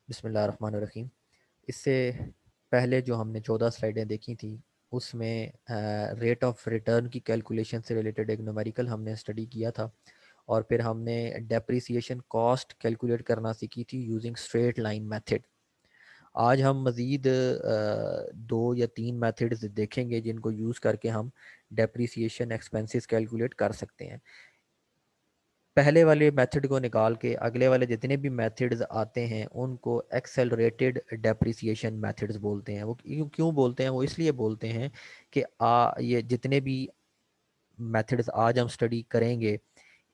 बिस्मिल्लाहिर्रहमानिर्रहीम। इससे पहले जो हमने 14 स्लाइडें देखी थी उसमें रेट ऑफ रिटर्न की कैलकुलेशन से रिलेटेड एक न्यूमेरिकल हमने स्टडी किया था, और फिर हमने डेप्रिसिएशन कॉस्ट कैलकुलेट करना सीखी थी यूजिंग स्ट्रेट लाइन मेथड। आज हम मज़ीद 2 या 3 मेथड्स देखेंगे जिनको यूज़ करके हम डेप्रिसिएशन एक्सपेंसेस कैलकुलेट कर सकते हैं। पहले वाले मेथड को निकाल के अगले वाले जितने भी मेथड्स आते हैं उनको एक्सेलरेटेड डेप्रिसिएशन मेथड्स बोलते हैं। वो क्यों क्यों बोलते हैं? वो इसलिए बोलते हैं कि ये जितने भी मेथड्स आज हम स्टडी करेंगे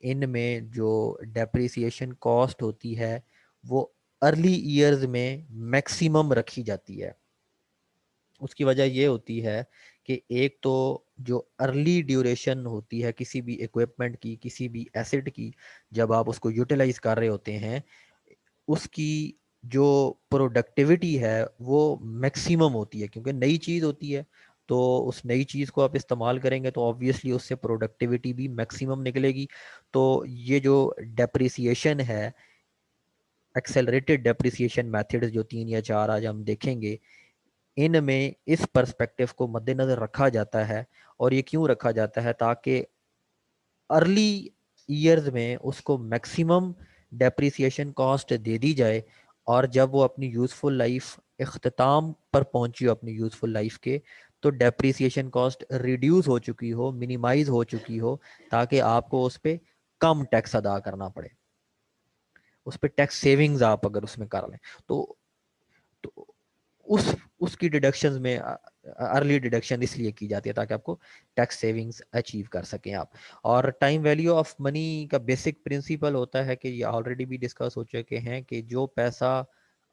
इनमें जो डेप्रिसिएशन कॉस्ट होती है वो अर्ली ईयर्स में मैक्सिमम रखी जाती है। उसकी वजह ये होती है कि एक तो जो अर्ली ड्यूरेशन होती है किसी भी इक्विपमेंट की, किसी भी एसेट की, जब आप उसको यूटिलाइज कर रहे होते हैं उसकी जो प्रोडक्टिविटी है वो मैक्सिमम होती है, क्योंकि नई चीज़ होती है। तो उस नई चीज़ को आप इस्तेमाल करेंगे तो ऑब्वियसली उससे प्रोडक्टिविटी भी मैक्सिमम निकलेगी। तो ये जो डेप्रिसिएशन है, एक्सेलरेटेड डेप्रिसिएशन मेथड्स जो 3 या 4 आज हम देखेंगे, इनमें इस पर्सपेक्टिव को मद्देनज़र रखा जाता है। और ये क्यों रखा जाता है? ताकि अर्ली ईयर्स में उसको मैक्सिमम डेप्रिसिएशन कॉस्ट दे दी जाए, और जब वो अपनी यूज़फुल लाइफ इख्तिताम पर पहुंची हो अपनी यूज़फुल लाइफ के, तो डेप्रिसिएशन कॉस्ट रिड्यूस हो चुकी हो, मिनिमाइज हो चुकी हो, ताकि आपको उस पर कम टैक्स अदा करना पड़े। उस पर टैक्स सेविंग्स आप अगर उसमें कर लें तो उस उसकी डिडक्शंस में अर्ली डिडक्शन इसलिए की जाती है ताकि आपको टैक्स सेविंग्स अचीव कर सकें आप। और टाइम वैल्यू ऑफ मनी का बेसिक प्रिंसिपल होता है कि ये ऑलरेडी भी डिस्कस हो चुके हैं कि जो पैसा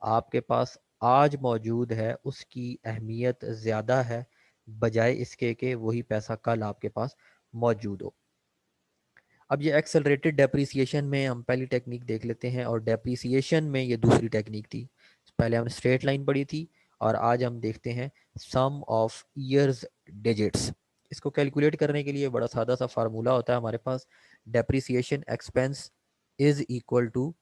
आपके पास आज मौजूद है उसकी अहमियत ज़्यादा है बजाय इसके कि वही पैसा कल आपके पास मौजूद हो। अब ये एक्सेलरेटेड डेप्रिसिएशन में हम पहली टेक्निक देख लेते हैं, और डेप्रिसिएशन में ये दूसरी टेक्निक थी। पहले हमने स्ट्रेट लाइन पढ़ी थी और आज हम देखते हैं सम ऑफ ईयर्स डिजिट्स। इसको कैलकुलेट करने के लिए बड़ा सादा सा फार्मूला होता है हमारे पास। Depreciation expense is equal to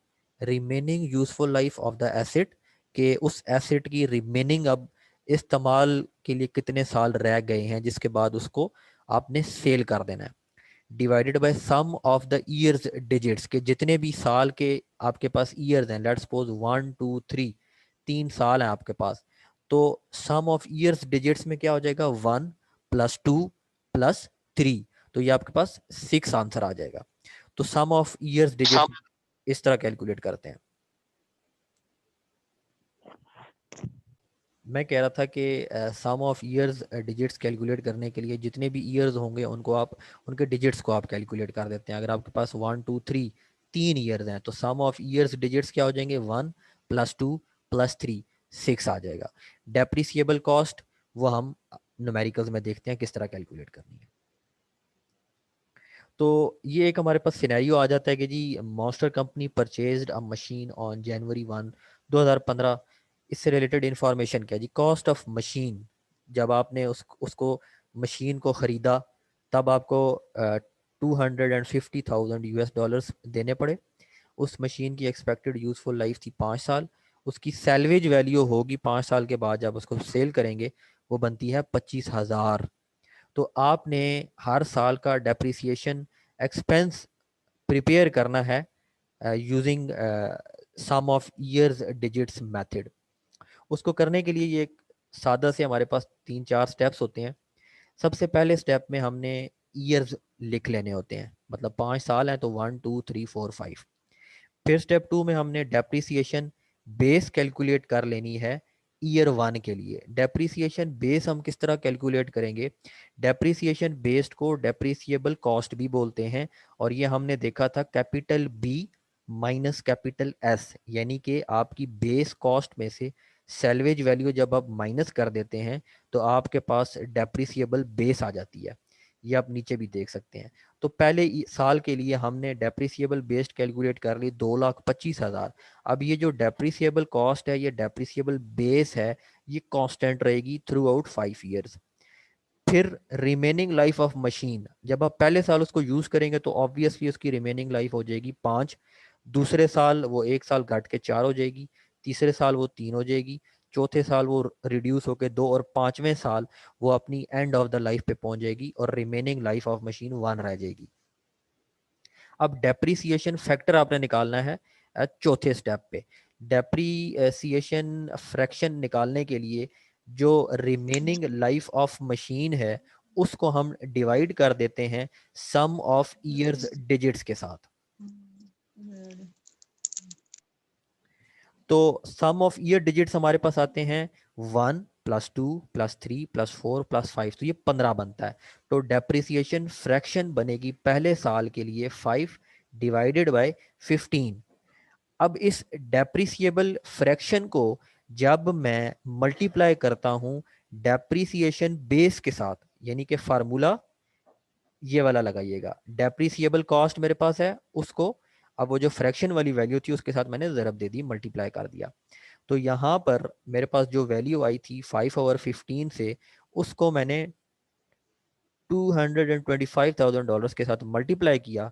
remaining useful life of the asset, के उस एसेट की रिमेनिंग अब इस्तेमाल के लिए कितने साल रह गए हैं जिसके बाद उसको आपने सेल कर देना है, divided by sum of the years digits, के जितने भी साल के आपके पास ईयर्स हैं, लेट्स सपोज 1 2 3, 3 साल हैं आपके पास। तो सम ऑफ ईयर्स डिजिट्स में क्या हो जाएगा? 1 + 2 + 3। तो ये आपके पास 6 आंसर आ जाएगा। तो सम ऑफ ईयर्स डिजिट्स इस तरह कैलकुलेट करते हैं। मैं कह रहा था कि सम ऑफ ईयर्स डिजिट्स कैलकुलेट करने के लिए जितने भी ईयर्स होंगे उनको आप उनके डिजिट्स को आप कैलकुलेट कर देते हैं। अगर आपके पास 1 2 3 तीन ईयर्स हैं तो सम ऑफ ईयर्स डिजिट्स क्या हो जाएंगे? 1 + 2 + 3, 6 आ जाएगा। डेप्रिसिएबल कॉस्ट वो हम न्यूमेरिकल्स में देखते हैं किस तरह कैलकुलेट करनी है। तो ये एक हमारे पास सिनेरियो आ जाता है कि जी Monster company purchased a machine on January 1, 2015। इससे रिलेटेड इंफॉर्मेशन क्या जी? कॉस्ट ऑफ मशीन, जब आपने उसको मशीन को ख़रीदा तब आपको 250,000 US डॉलर्स देने पड़े। उस मशीन की एक्सपेक्टेड यूज़फुल लाइफ थी 5 साल। उसकी सैलवेज वैल्यू होगी 5 साल के बाद जब उसको सेल करेंगे वो बनती है 25,000। तो आपने हर साल का डेप्रिसिएशन एक्सपेंस प्रिपेयर करना है using sum of years digits method. उसको करने के लिए ये एक सादा से हमारे पास 3 4 स्टेप्स होते हैं। सबसे पहले स्टेप में हमने ईयर्स लिख लेने होते हैं, मतलब 5 साल हैं तो 1 2 3 4 5। फिर स्टेप 2 में हमने डेप्रिसिएशन बेस कैलकुलेट कर लेनी है ईयर 1 के लिए। डेप्रिसिएशन बेस हम किस तरह कैलकुलेट करेंगे? डेप्रिसिएशन बेस्ड को डेप्रिसिएबल कॉस्ट भी बोलते हैं, और ये हमने देखा था capital B minus capital S, यानी कि आपकी बेस कॉस्ट में से सैलवेज वैल्यू जब आप माइनस कर देते हैं तो आपके पास डेप्रिसिएबल बेस आ जाती है। ये आप नीचे भी देख सकते हैं। तो पहले साल के लिए हमने डेप्रिसिएबल बेस्ड कैलकुलेट कर ली 2,25,000। अब ये जो डेप्रिसिएबल कॉस्ट है, ये डेप्रिसिएबल बेस है, ये कांस्टेंट रहेगी थ्रू आउट 5 ईयर्स। फिर रिमेनिंग लाइफ ऑफ मशीन, जब आप पहले साल उसको यूज करेंगे तो ऑब्वियसली उसकी रिमेनिंग लाइफ हो जाएगी 5। दूसरे साल वो 1 साल घट के 4 हो जाएगी। तीसरे साल वो 3 हो जाएगी, चौथे साल वो रिड्यूस होकर 2 और पांचवें साल वो अपनी एंड ऑफ द लाइफ पे पहुंच जाएगी और रिमेनिंग लाइफ ऑफ मशीन 1 रह जाएगी। अब डेप्रीसिएशन फैक्टर आपने निकालना है चौथे स्टेप पे। डेप्रीसिएशन फ्रैक्शन निकालने के लिए जो रिमेनिंग लाइफ ऑफ मशीन है उसको हम डिवाइड कर देते हैं सम ऑफ ईयर्स डिजिट्स के साथ। तो सम ऑफ ईयर डिजिट्स हमारे पास आते हैं 1 + 2 + 3 + 4 + 5, तो ये 15 बनता है। तो डेप्रिसिएशन फ्रैक्शन बनेगी पहले साल के लिए 5 डिवाइडेड बाय 15। अब इस डेप्रिसिएबल फ्रैक्शन को जब मैं मल्टीप्लाई करता हूं डेप्रिसिएशन बेस के साथ, यानी कि फार्मूला ये वाला लगाइएगा, डेप्रिसिएबल कॉस्ट मेरे पास है उसको, अब वो जो फ्रैक्शन वाली वैल्यू थी उसके साथ मैंने ज़रब दे दी, मल्टीप्लाई कर दिया। तो यहाँ पर मेरे पास जो वैल्यू आई थी 5/15 से, उसको मैंने $225,000 के साथ मल्टीप्लाई किया।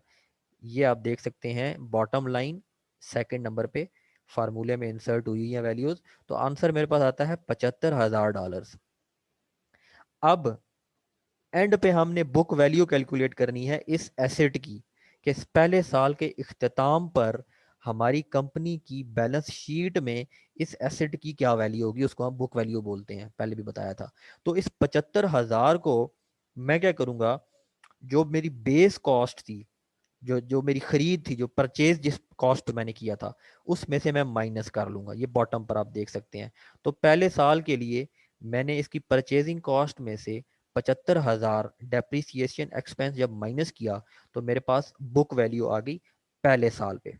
ये आप देख सकते हैं बॉटम लाइन सेकंड नंबर पे फार्मूले में इंसर्ट हुई है वैल्यूज। तो आंसर मेरे पास आता है $75,000। अब एंड पे हमने बुक वैल्यू कैलकुलेट करनी है इस एसेट की, कि पहले साल के इख्तिताम पर हमारी कंपनी की बैलेंस शीट में इस एसेट की क्या वैल्यू होगी, उसको हम बुक वैल्यू बोलते हैं, पहले भी बताया था। तो इस 75,000 को मैं क्या करूंगा, जो मेरी बेस कॉस्ट थी, जो जो मेरी खरीद थी, जो परचेज जिस कॉस्ट पे मैंने किया था, उसमें से मैं माइनस कर लूंगा। ये बॉटम पर आप देख सकते हैं। तो पहले साल के लिए मैंने इसकी परचेजिंग कॉस्ट में से 75,000 डेप्रिसिएशन एक्सपेंस जब माइनस किया तो मेरे पास बुक वैल्यू आ गई पहले साल पे।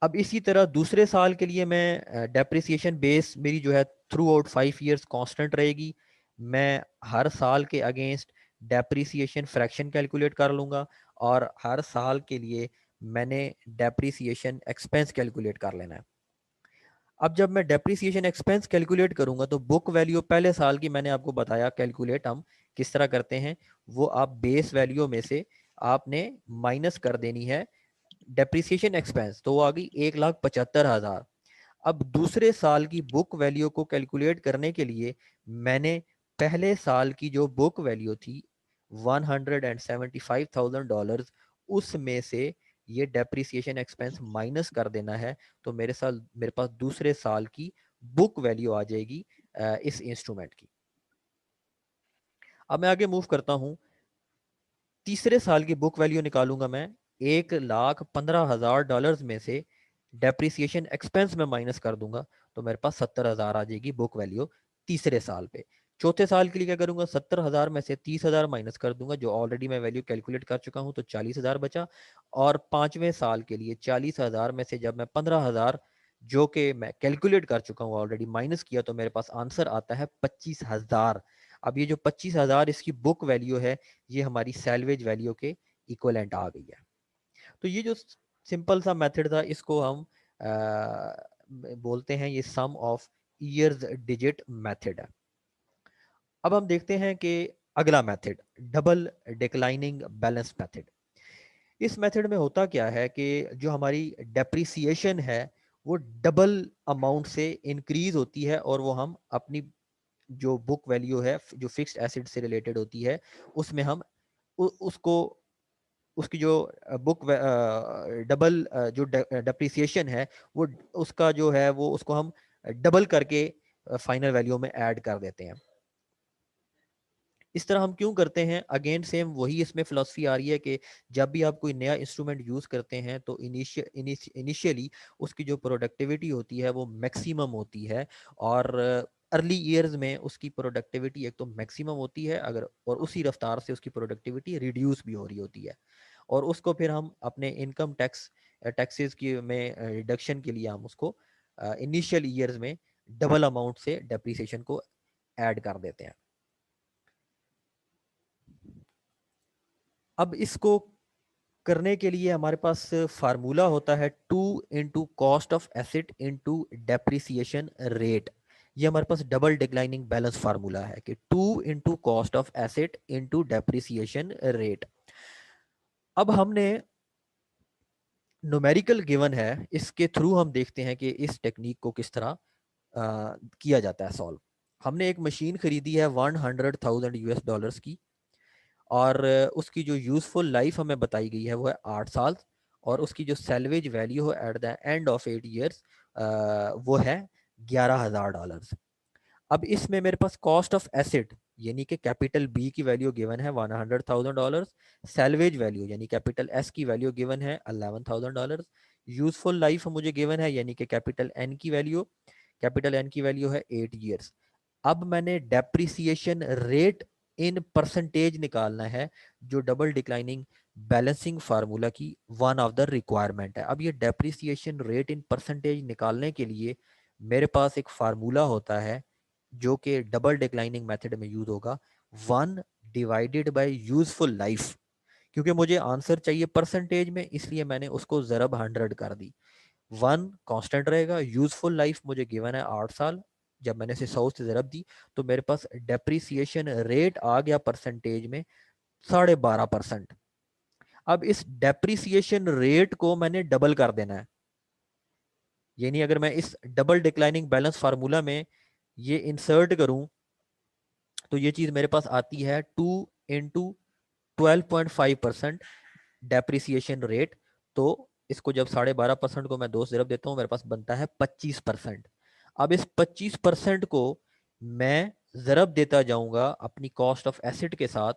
अब इसी तरह दूसरे साल के लिए मैं डेप्रिसिएशन बेस मेरी जो है थ्रू आउट 5 ईयर्स कांस्टेंट रहेगी। मैं हर साल के अगेंस्ट डेप्रिसिएशन फ्रैक्शन कैलकुलेट कर लूँगा और हर साल के लिए मैंने डेप्रिसिएशन एक्सपेंस कैलकुलेट कर लेना है। अब जब मैं डेप्रिसिएशन एक्सपेंस कैलकुलेट करूंगा तो बुक वैल्यू पहले साल की मैंने आपको बताया कैलकुलेट हम किस तरह करते हैं, वो आप बेस वैल्यू में से आपने माइनस कर देनी है डेप्रिसिएशन एक्सपेंस, तो वो आ गई 1,75,000। अब दूसरे साल की बुक वैल्यू को कैलकुलेट करने के लिए मैंने पहले साल की जो बुक वैल्यू थी $175,000, उसमें से ये डेप्रिसिएशन एक्सपेंस माइनस कर देना है। तो मेरे पास दूसरे साल की बुक वैल्यू आ जाएगी इस इंस्ट्रूमेंट की। अब मैं आगे मूव करता हूं, तीसरे साल की बुक वैल्यू निकालूंगा मैं। $1,15,000 में से डेप्रिसिएशन एक्सपेंस में माइनस कर दूंगा तो मेरे पास 70,000 आ जाएगी बुक वैल्यू तीसरे साल पे। चौथे साल के लिए क्या करूंगा, 70,000 में से 30,000 माइनस कर दूंगा, जो ऑलरेडी मैं वैल्यू कैलकुलेट कर चुका हूं, तो 40,000 बचा। और पांचवें साल के लिए 40,000 में से जब मैं 15,000 जो कि मैं कैलकुलेट कर चुका हूँ ऑलरेडी माइनस किया, तो मेरे पास आंसर आता है 25,000। अब ये जो 25,000 इसकी बुक वैल्यू है, ये हमारी सैलवेज वैल्यू के इक्वलेंट आ गई है। तो ये जो सिंपल सा मेथड था, इसको हम बोलते हैं ये सम ऑफ ईयर्स डिजिट मेथड है। अब हम देखते हैं कि अगला method double declining balance method. इस मेथड में होता क्या है कि जो हमारी डेप्रिसिएशन है वो डबल अमाउंट से इंक्रीज होती है, और वो हम अपनी जो बुक वैल्यू है जो फिक्स्ड एसेट से रिलेटेड होती है उसमें हम उसको उसकी जो बुक डबल जो डेप्रिसिएशन है वो उसका जो है वो उसको हम डबल करके फाइनल वैल्यू में ऐड कर देते हैं। इस तरह हम क्यों करते हैं, अगेन सेम वही इसमें फिलॉसफी आ रही है कि जब भी आप कोई नया इंस्ट्रूमेंट यूज करते हैं तो इनिशियली उसकी जो प्रोडक्टिविटी होती है वो मैक्सिमम होती है, और अर्ली ईयर्स में उसकी प्रोडक्टिविटी एक तो मैक्सिमम होती है, अगर और उसी रफ्तार से उसकी प्रोडक्टिविटी रिड्यूस भी हो रही होती है, और उसको फिर हम अपने इनकम टैक्सेस की में रिडक्शन के लिए हम उसको इनिशियल ईयर्स में डबल अमाउंट से डेप्रिसिएशन को ऐड कर देते हैं। अब इसको करने के लिए हमारे पास फार्मूला होता है 2 × cost of asset into depreciation rate. ये हमारे पास डबल डिक्लाइनिंग बैलेंस फार्मूला है कि 2 × cost of asset into depreciation rate. अब हमने न्यूमेरिकल गिवन है, इसके थ्रू हम देखते हैं कि इस टेक्निक को किस तरह किया जाता है सॉल्व। हमने एक मशीन खरीदी है 100,000 यूएस डॉलर्स की, और उसकी जो यूज़फुल लाइफ हमें बताई गई है वो है 8 साल, और उसकी जो सैलवेज वैल्यू है at the end of 8 years वो है $11,000। अब इसमें मेरे पास कॉस्ट ऑफ एसेट यानी कि कैपिटल बी की वैल्यू गिवन है $100,000, सैलवेज वैल्यू यानी कैपिटल एस की वैल्यू गिवन है $11,000, यूजफुल लाइफ मुझे गिवन है यानी कि कैपिटल एन की वैल्यू है 8 ईयर्स। अब मैंने डेप्रिसिएशन रेट इन परसेंटेज निकालना है, जो डबल डिक्लाइनिंग बैलेंसिंग फार्मूला की वन ऑफ द रिक्वायरमेंट है। अब ये डेप्रिसिएशन रेट इन परसेंटेज निकालने के लिए मेरे पास एक फार्मूला होता है जो कि डबल डिक्लाइनिंग मेथड में यूज होगा, 1/यूजफुल लाइफ। क्योंकि मुझे आंसर चाहिए परसेंटेज में, इसलिए मैंने उसको ज़रब 100 कर दी। 1 कांस्टेंट रहेगा, यूजफुल लाइफ मुझे गिवन है 8 साल, जब मैंने इसे 100 से ज़रब दी तो मेरे पास डेप्रिसिएशन रेट आ गया परसेंटेज में 12.5%। अब इस डेप्रिसिएशन रेट को मैंने डबल कर देना है, यानी अगर मैं इस डबल डिक्लाइनिंग बैलेंस फार्मूला में ये इंसर्ट करूं तो ये चीज मेरे पास आती है 2 × 12.5% डेप्रिसिएशन रेट। तो इसको जब 12.5% को मैं 2 से जब देता हूँ मेरे पास बनता है 25%। अब इस 25% को मैं जरब देता जाऊंगा अपनी कॉस्ट ऑफ एसेट के साथ,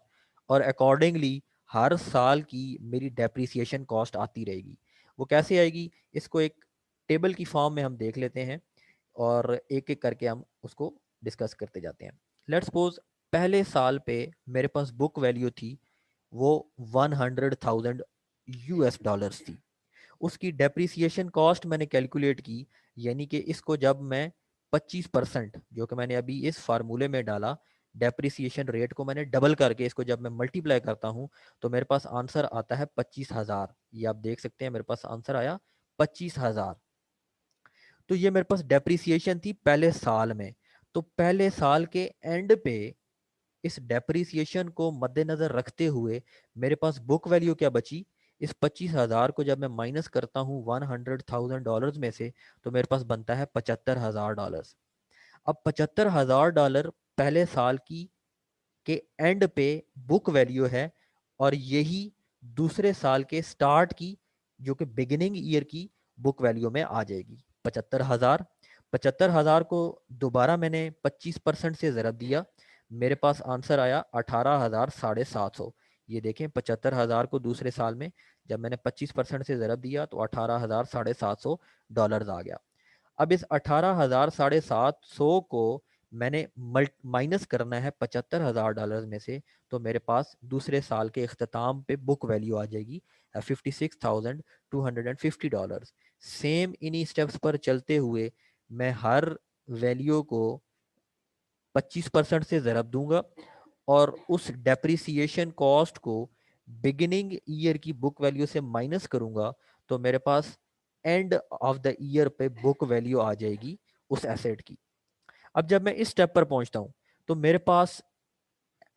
और अकॉर्डिंगली हर साल की मेरी डेप्रिसिएशन कॉस्ट आती रहेगी। वो कैसे आएगी, इसको एक टेबल की फॉर्म में हम देख लेते हैं और एक एक करके हम उसको डिस्कस करते जाते हैं। लेट्स सपोज पहले साल पे मेरे पास बुक वैल्यू थी वो 100,000 यूएस डॉलर्स थी। उसकी डेप्रिसिएशन कॉस्ट मैंने कैलकुलेट की, यानी कि इसको जब मैं 25% जो कि मैंने अभी इस फार्मूले में डाला, डेप्रिसिएशन रेट को मैंने डबल करके इसको जब मैं मल्टीप्लाई करता हूं तो मेरे पास आंसर आता है 25,000। ये आप देख सकते हैं मेरे पास आंसर आया 25,000। तो ये मेरे पास डेप्रिसिएशन थी पहले साल में। तो पहले साल के एंड पे इस डेप्रिसिएशन को मद्देनजर रखते हुए मेरे पास बुक वैल्यू क्या बची, इस 25,000 को जब मैं माइनस करता हूँ $100,000 में से तो मेरे पास बनता है $75,000। अब $75,000 पहले साल की के एंड पे बुक वैल्यू है, और यही दूसरे साल के स्टार्ट की जो कि बिगिनिंग ईयर की बुक वैल्यू में आ जाएगी 75,000। 75,000 को दोबारा मैंने 25% से ज़रब दिया, मेरे पास आंसर आया 18,750। ये देखें 75,000 को दूसरे साल में जब मैंने 25% से ज़रब दिया तो 18,750 डॉलर आ गया। अब इस 18,750 को मैंने माइनस करना है $75,000 में से, तो मेरे पास दूसरे साल के अख्ताम पे बुक वैल्यू आ जाएगी $56,250। सेम इन्हीं स्टेप्स पर चलते हुए मैं हर वैल्यू को 25% से ज़रब दूंगा और उस डेप्रिसिएशन कॉस्ट को बिगिनिंग ईयर की बुक वैल्यू से माइनस करूंगा, तो मेरे पास एंड ऑफ द ईयर पे बुक वैल्यू आ जाएगी उस एसेट की। अब जब मैं इस स्टेप पर पहुंचता हूं तो मेरे पास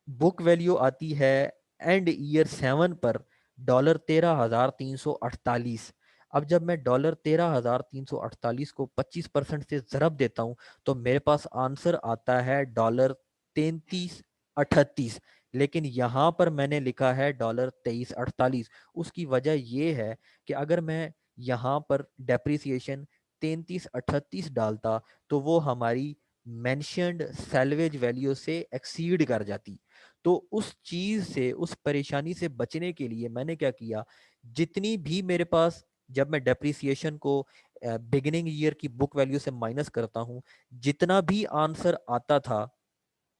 बुक वैल्यू आती है एंड ईयर 7 पर $13,348। अब जब मैं $13,348 को 25% से ज़रब देता हूं तो मेरे पास आंसर आता है $33.38। लेकिन यहां पर मैंने लिखा है $23.48। उसकी वजह यह है कि अगर मैं यहां पर डेप्रिसिएशन 33.38 डालता तो वो हमारी मेंशन्ड सैलवेज वैल्यू से एक्सीड कर जाती। तो उस चीज से, उस परेशानी से बचने के लिए मैंने क्या किया, जितनी भी मेरे पास जब मैं डेप्रिसिएशन को बिगिनिंग ईयर की बुक वैल्यू से माइनस करता हूं, जितना भी आंसर आता था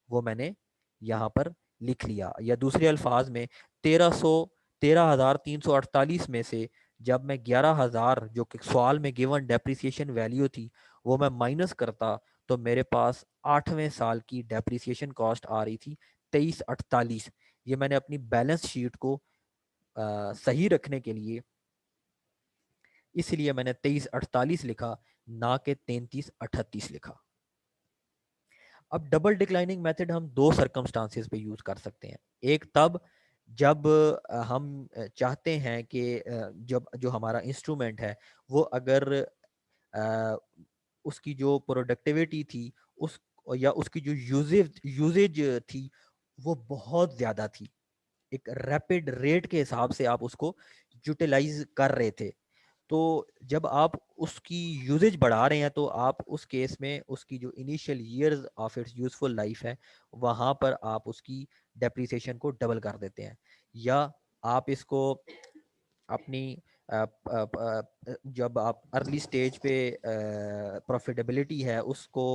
वो मैंने यहाँ पर लिख लिया। या दूसरे अल्फाज में 13,348 में से जब मैं 11,000 जो कि सवाल में गिवन डेप्रिसिएशन वैल्यू थी वो मैं माइनस करता तो मेरे पास 8वें साल की डेप्रिसिएशन कॉस्ट आ रही थी 2348। ये मैंने अपनी बैलेंस शीट को सही रखने के लिए इसलिए मैंने 2348 लिखा, ना कि 3338 लिखा। अब डबल डिक्लाइनिंग मेथड हम दो सर्कमस्टांसेस पे यूज कर सकते हैं। एक तब जब हम चाहते हैं कि जब जो हमारा इंस्ट्रूमेंट है वो अगर अ, उसकी जो प्रोडक्टिविटी थी उस या उसकी जो यूजेज यूजेज थी वो बहुत ज़्यादा थी, एक रैपिड रेट के हिसाब से आप उसको यूटिलाइज कर रहे थे, तो जब आप उसकी यूजेज बढ़ा रहे हैं तो आप उस केस में उसकी जो initial years of its useful life है वहाँ पर आप उसकी डेप्रिसिएशन को डबल कर देते हैं, या आप इसको अपनी जब आप अर्ली स्टेज पे प्रॉफिटेबिलिटी है उसको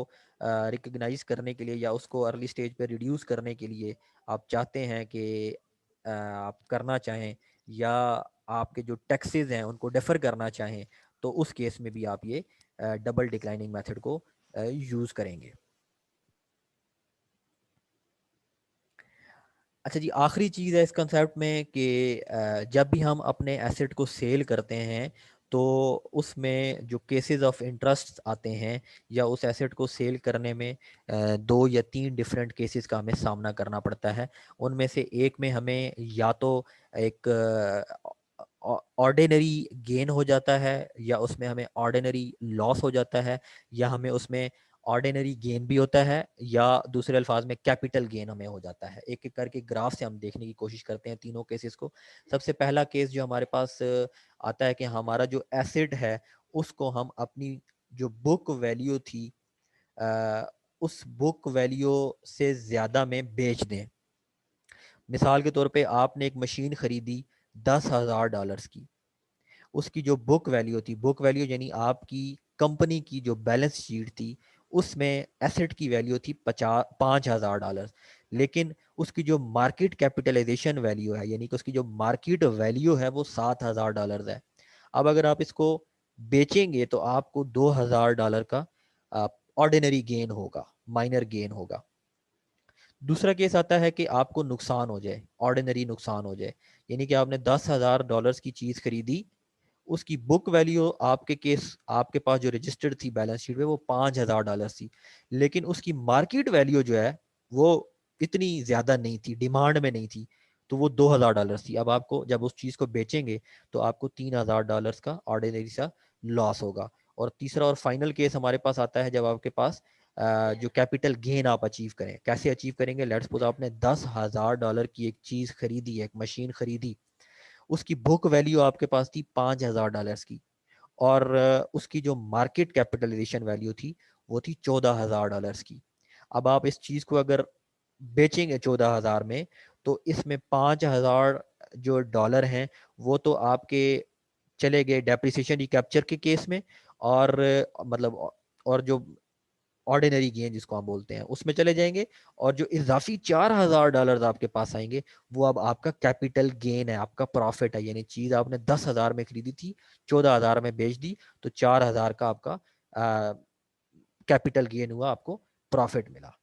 रिकग्नाइज करने के लिए या उसको अर्ली स्टेज पे रिड्यूस करने के लिए आप चाहते हैं कि आप करना चाहें, या आपके जो टैक्सेस हैं उनको डेफर करना चाहें, तो उस केस में भी आप ये डबल डिक्लाइनिंग मेथड को यूज़ करेंगे। अच्छा जी, आखिरी चीज़ है इस कंसेप्ट में कि जब भी हम अपने एसेट को सेल करते हैं तो उसमें जो केसेस ऑफ इंटरेस्ट आते हैं या उस एसेट को सेल करने में दो या तीन डिफरेंट केसेस का हमें सामना करना पड़ता है। उनमें से एक में हमें या तो एक ऑर्डिनरी गेन हो जाता है, या उसमें हमें ऑर्डिनरी लॉस हो जाता है, या हमें उसमें ऑर्डिनरी गेन भी होता है, या दूसरे अल्फाज में कैपिटल गेन हमें हो जाता है। एक एक करके ग्राफ से हम देखने की कोशिश करते हैं तीनों केसेस को। सबसे पहला केस जो हमारे पास आता है कि हमारा जो एसेट है उसको हम अपनी जो बुक वैल्यू थी आ, उस बुक वैल्यू से ज़्यादा में बेच दें। मिसाल के तौर पे आपने एक मशीन खरीदी $10,000 की, उसकी जो बुक वैल्यू थी, बुक वैल्यू यानी आपकी कंपनी की जो बैलेंस शीट थी उसमें एसेट की वैल्यू थी 5,000 डॉलर, लेकिन उसकी जो मार्केट कैपिटलाइजेशन वैल्यू है यानी कि उसकी जो मार्केट वैल्यू है वो $7,000 है। अब अगर आप इसको बेचेंगे तो आपको $2,000 का ऑर्डिनरी गेन होगा, माइनर गेन होगा। दूसरा केस आता है कि आपको नुकसान हो जाए, ऑर्डिनरी नुकसान हो जाए, यानी कि आपने $10,000 की चीज़ खरीदी, उसकी बुक वैल्यू आपके पास जो रजिस्टर्ड थी बैलेंस शीट में वो $5,000 थी, लेकिन उसकी मार्केट वैल्यू जो है वो इतनी ज़्यादा नहीं थी, डिमांड में नहीं थी, तो वो $2,000 थी। अब आपको जब उस चीज़ को बेचेंगे तो आपको $3,000 का ऑर्डिनरी सा लॉस होगा। और तीसरा और फाइनल केस हमारे पास आता है जब आपके पास जो कैपिटल गेन आप अचीव करें। कैसे अचीव करेंगे? लेट्स सपोज आपने $10,000 की एक चीज़ खरीदी, एक मशीन खरीदी, उसकी बुक वैल्यू आपके पास थी $5,000 की, और उसकी जो मार्केट कैपिटलाइजेशन वैल्यू थी वो थी $14,000 की। अब आप इस चीज़ को अगर बेचेंगे 14,000 में, तो इसमें 5,000 जो डॉलर हैं वो तो आपके चले गए डेप्रिसिएशन रिकैप्चर के केस में, और मतलब और जो ऑर्डिनरी गेन जिसको हम बोलते हैं उसमें चले जाएंगे, और जो इजाफी $4,000 आपके पास आएंगे वो अब आपका कैपिटल गेन है, आपका प्रॉफिट है, यानी चीज आपने 10,000 में खरीदी थी, 14,000 में बेच दी, तो 4,000 का आपका कैपिटल गेन हुआ, आपको प्रॉफिट मिला।